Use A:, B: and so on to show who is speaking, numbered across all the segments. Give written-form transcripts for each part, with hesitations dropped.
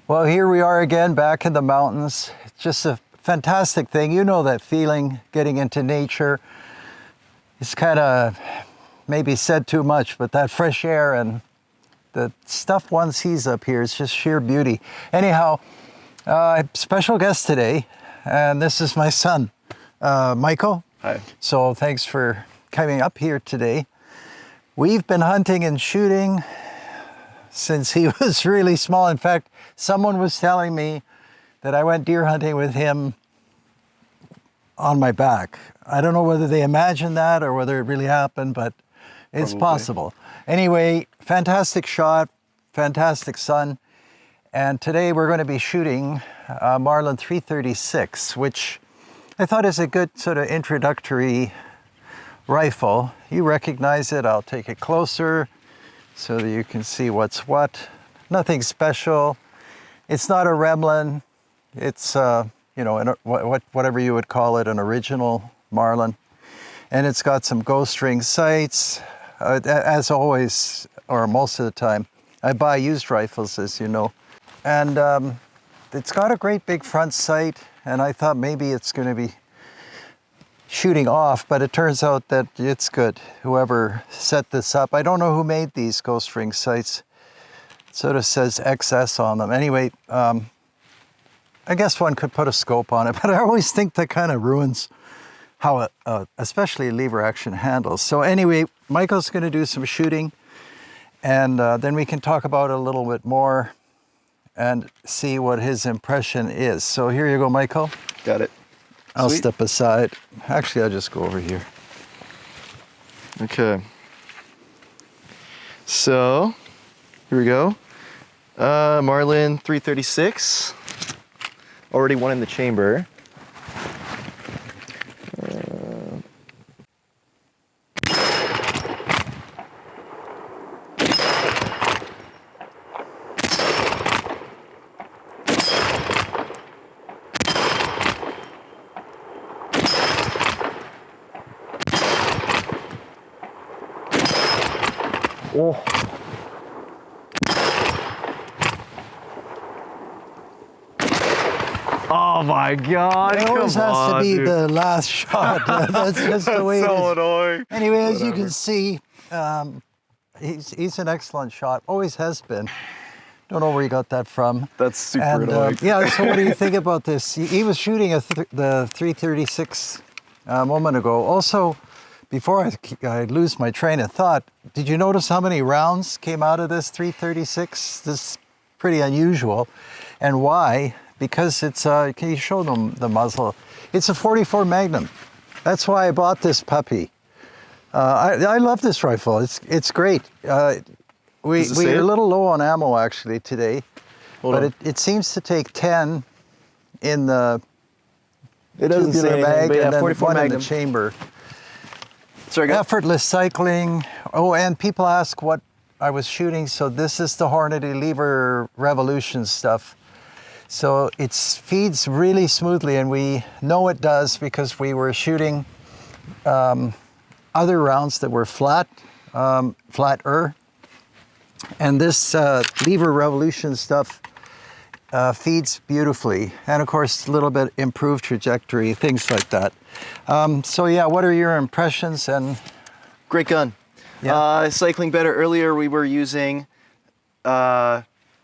A: Well, here we are again, back in the mountains. It's just a fantastic thing. You know that feeling, getting into nature. It's kind of maybe said too much, but that fresh air and the stuff one sees up here is just sheer beauty. Anyhow, special guest today, and this is my son, Michael.
B: Hi.
A: So thanks for coming up here today. We've been hunting and shooting since he was really small. In fact, someone was telling me that I went deer hunting with him on my back. I don't know whether they imagined that or whether it really happened, but it's possible. Anyway, fantastic shot, fantastic son. And today we're going to be shooting Marlin 336, which I thought is a good sort of introductory rifle. You recognize it. I'll take it closer so that you can see what's what. Nothing special. It's not a Remlin. It's, you know, whatever you would call it, an original Marlin. And it's got some ghost ring sights. As always, or most of the time, I buy used rifles, as you know. And it's got a great big front sight, and I thought maybe it's going to be shooting off, but it turns out that it's good. Whoever set this up, I don't know who made these ghost ring sights. It sort of says XS on them. Anyway, I guess one could put a scope on it, but I always think that kind of ruins how, especially lever action handles. So anyway, Michael's going to do some shooting, and then we can talk about it a little bit more and see what his impression is. So here you go, Michael.
B: Got it.
A: I'll
B: Sweet.
A: step aside. Actually, I'll just go over here.
B: Okay. So, here we go. Marlin 336. Already one in the chamber.
A: Oh.
B: Oh my God!
A: It always has to be
B: dude.
A: the last shot. That's just the way
B: so
A: it is.
B: annoying.
A: Anyway, as you can see, he's an excellent shot. Always has been. Don't know where he got that from.
B: That's super
A: And
B: annoying.
A: yeah, so what do you think about this? He was shooting the 336 a moment ago. Also, before I lose my train of thought, did you notice how many rounds came out of this 336? This is pretty unusual. And why? Because it's, can you show them the muzzle? It's a 44 Magnum. That's why I bought this puppy. I love this rifle. It's great. We're a little low on ammo actually today, but it seems to take 10 in the tubular mag,
B: but yeah,
A: and then
B: 44
A: one
B: Magnum.
A: in the chamber.
B: Sorry, guys.
A: Effortless cycling. Oh, and people ask what I was shooting. So this is the Hornady Lever Revolution stuff. So it feeds really smoothly, and we know it does because we were shooting other rounds that were flatter. And this Lever Revolution stuff feeds beautifully. And of course, a little bit improved trajectory, things like that. So yeah, what are your impressions? And
B: Great gun.
A: Yeah.
B: Cycling better. Earlier we were using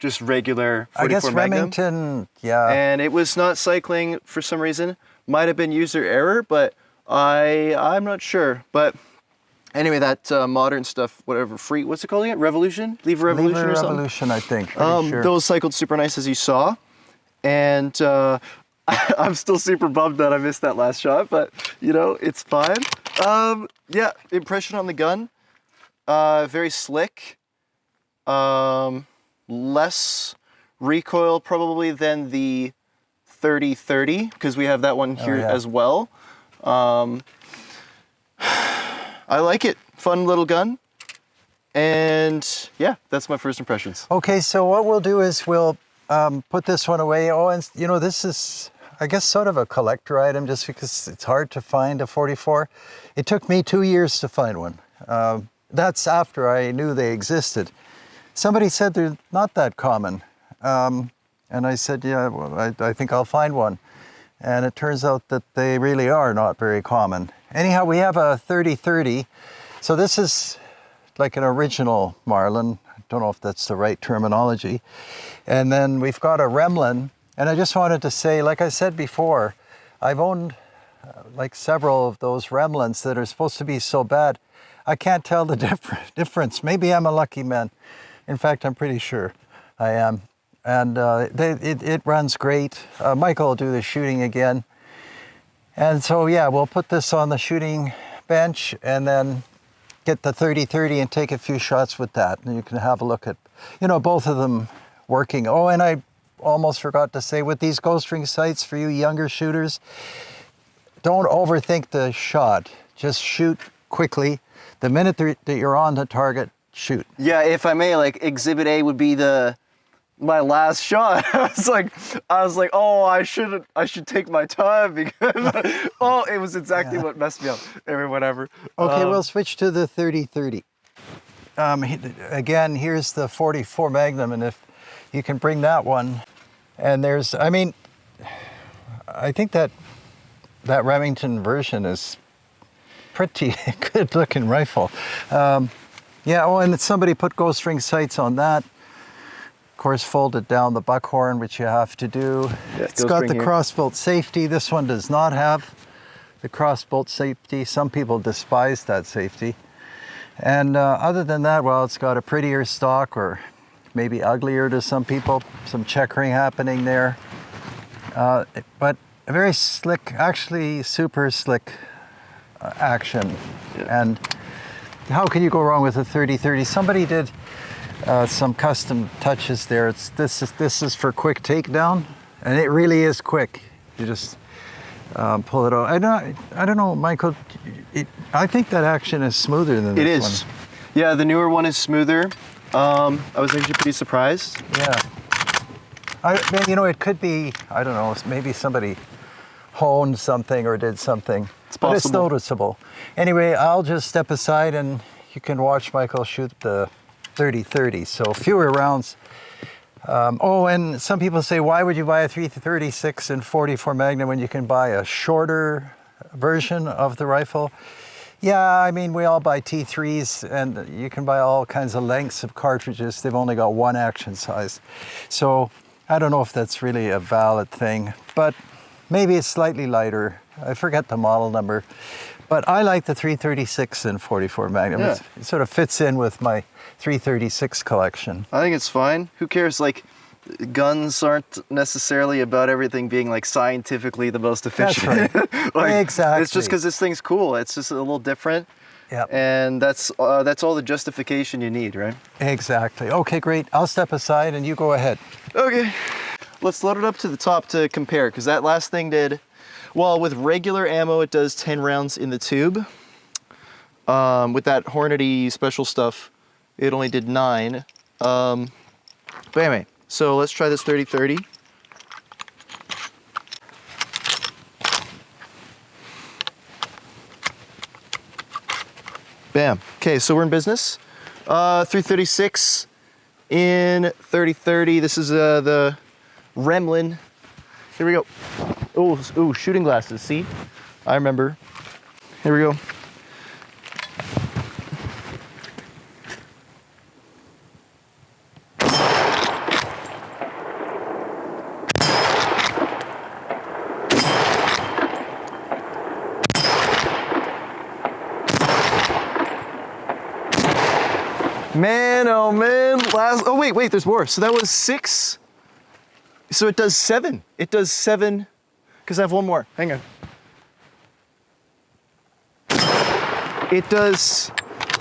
B: just regular 44
A: I guess
B: Magnum.
A: Remington, yeah.
B: And it was not cycling for some reason. Might have been user error, but I'm not sure. But anyway, that modern stuff, whatever, what's it called again? Revolution? Lever Revolution
A: Lever
B: or something?
A: Revolution, I think. Pretty sure.
B: Those cycled super nice, as you saw. And I'm still super bummed that I missed that last shot, but you know, it's fine. Yeah, impression on the gun, very slick. Less recoil probably than the 30-30, because we have that one here as well. I like it. Fun little gun. And yeah, that's my first impressions.
A: Okay, so what we'll do is we'll put this one away. Oh, and you know, this is, I guess, sort of a collector item just because it's hard to find a 44. It took me 2 years to find one. That's after I knew they existed. Somebody said they're not that common. And I said, yeah, well, I think I'll find one. And it turns out that they really are not very common. Anyhow, we have a 30-30. So this is like an original Marlin. I don't know if that's the right terminology. And then we've got a Remlin. And I just wanted to say, like I said before, I've owned like several of those Remlins that are supposed to be so bad. I can't tell the difference. Maybe I'm a lucky man. In fact, I'm pretty sure I am. And it runs great. Michael will do the shooting again. And so, yeah, we'll put this on the shooting bench and then get the 30-30 and take a few shots with that. And you can have a look at, you know, both of them working. Oh, and I almost forgot to say, with these ghost ring sights, for you younger shooters, don't overthink the shot. Just shoot quickly. The minute that you're on the target, shoot.
B: Yeah, if I may, like Exhibit A would be my last shot. I was like, oh, I should take my time because it was exactly what messed me up. Whatever.
A: Okay, we'll switch to the 30-30. Again, here's the 44 Magnum, and if you can bring that one, and there's, I mean, I think that Remington version is pretty good looking rifle. Yeah, oh, and somebody put ghost ring sights on that. Of course, folded down the buckhorn, which you have to do.
B: Yeah,
A: it's got the crossbolt safety. This one does not have the crossbolt safety. Some people despise that safety. And other than that, well, it's got a prettier stock, or maybe uglier to some people. Some checkering happening there. But a very slick, actually super slick action. Yeah. And how can you go wrong with a 30-30? Somebody did some custom touches there. This is for quick takedown, and it really is quick. You just pull it out. I don't know, Michael. I think that action is smoother than this one. It is.
B: Yeah, the newer one is smoother. I was actually pretty surprised.
A: Yeah. You know, it could be, I don't know, maybe somebody honed something or did something.
B: It's
A: possible. But it's noticeable. Anyway, I'll just step aside and you can watch Michael shoot the 30-30, so fewer rounds. Oh, and some people say, why would you buy a 336 and 44 Magnum when you can buy a shorter version of the rifle? Yeah, I mean, we all buy T3s, and you can buy all kinds of lengths of cartridges. They've only got one action size. So I don't know if that's really a valid thing, but maybe it's slightly lighter. I forget the model number. But I like the 336 and 44 Magnum. Yeah. It sort of fits in with my 336 collection.
B: I think it's fine. Who cares? Like, guns aren't necessarily about everything being like scientifically the most efficient.
A: That's right.
B: Like,
A: exactly.
B: It's just because this thing's cool. It's just a little different.
A: Yep.
B: And that's all the justification you need, right?
A: Exactly. Okay, great. I'll step aside and you go ahead.
B: Okay. Let's load it up to the top to compare, because that last thing did, well, with regular ammo, it does 10 rounds in the tube. With that Hornady special stuff, it only did 9. But anyway, so let's try this 30-30. Bam. Okay, so we're in business. 336 in 30-30. This is the Remlin. Here we go. Oh, shooting glasses, see? I remember. Here we go. Man, oh man, oh wait, there's more. So that was 6. So it does 7. It does 7, because I have one more. Hang on. It does,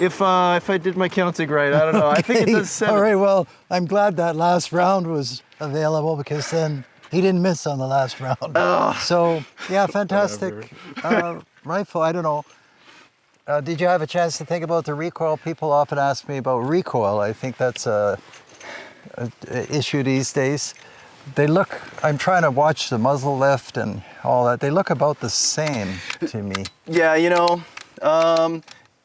B: if I did my counting right, I don't know. Okay. I think it does 7.
A: All right, well, I'm glad that last round was available, because then he didn't miss on the last round. So, yeah, fantastic rifle. I don't know. Did you have a chance to think about the recoil? People often ask me about recoil. I think that's a issue these days. They look, I'm trying to watch the muzzle lift and all that. They look about the same to me.
B: Yeah, you know,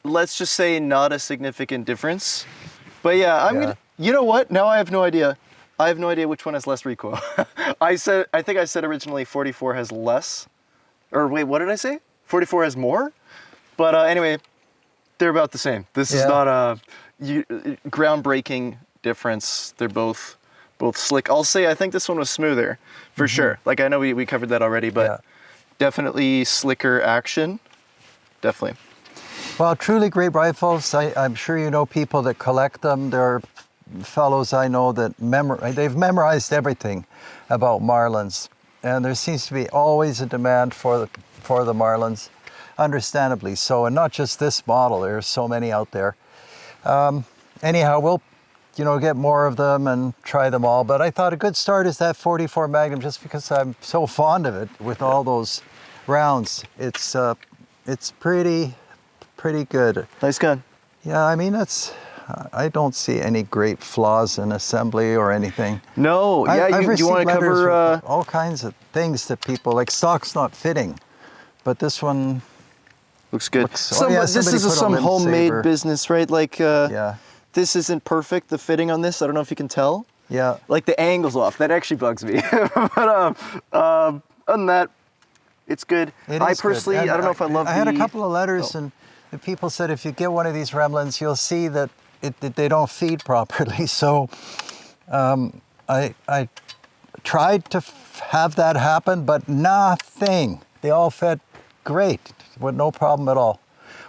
B: let's just say not a significant difference. But yeah, you know what? Now I have no idea. I have no idea which one has less recoil. I think I said originally 44 has less, or wait, what did I say? 44 has more? But anyway, they're about the same. This is not a groundbreaking difference. They're both slick. I'll say I think this one was smoother for sure. Like I know we covered that already, but definitely slicker action. Definitely.
A: Well, truly great rifles. I'm sure you know people that collect them. There are fellows I know that they've memorized everything about Marlins, and there seems to be always a demand for the Marlins, understandably so, and not just this model. There's so many out there. Anyhow, we'll get more of them and try them all. But I thought a good start is that 44 Magnum, just because I'm so fond of it with all those rounds. It's pretty good.
B: Nice gun.
A: Yeah, I mean I don't see any great flaws in assembly or anything.
B: No,
A: I've
B: you want to cover
A: all kinds of things that people like. Stock's not fitting, but this one
B: looks good.
A: This
B: is some homemade business, right? Like this isn't perfect. The fitting on this, I don't know if you can tell.
A: Yeah,
B: like the angle's off. That actually bugs me. But other than that, it's good. I personally, I don't know if I love.
A: I had a couple of letters and the people said if you get one of these Remlins, you'll see that they don't feed properly. So I tried to have that happen, but nothing. They all fed great with no problem at all.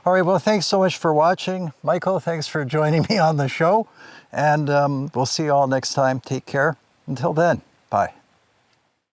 A: All right, well, thanks so much for watching. Michael, thanks for joining me on the show. And we'll see you all next time. Take care. Until then, bye.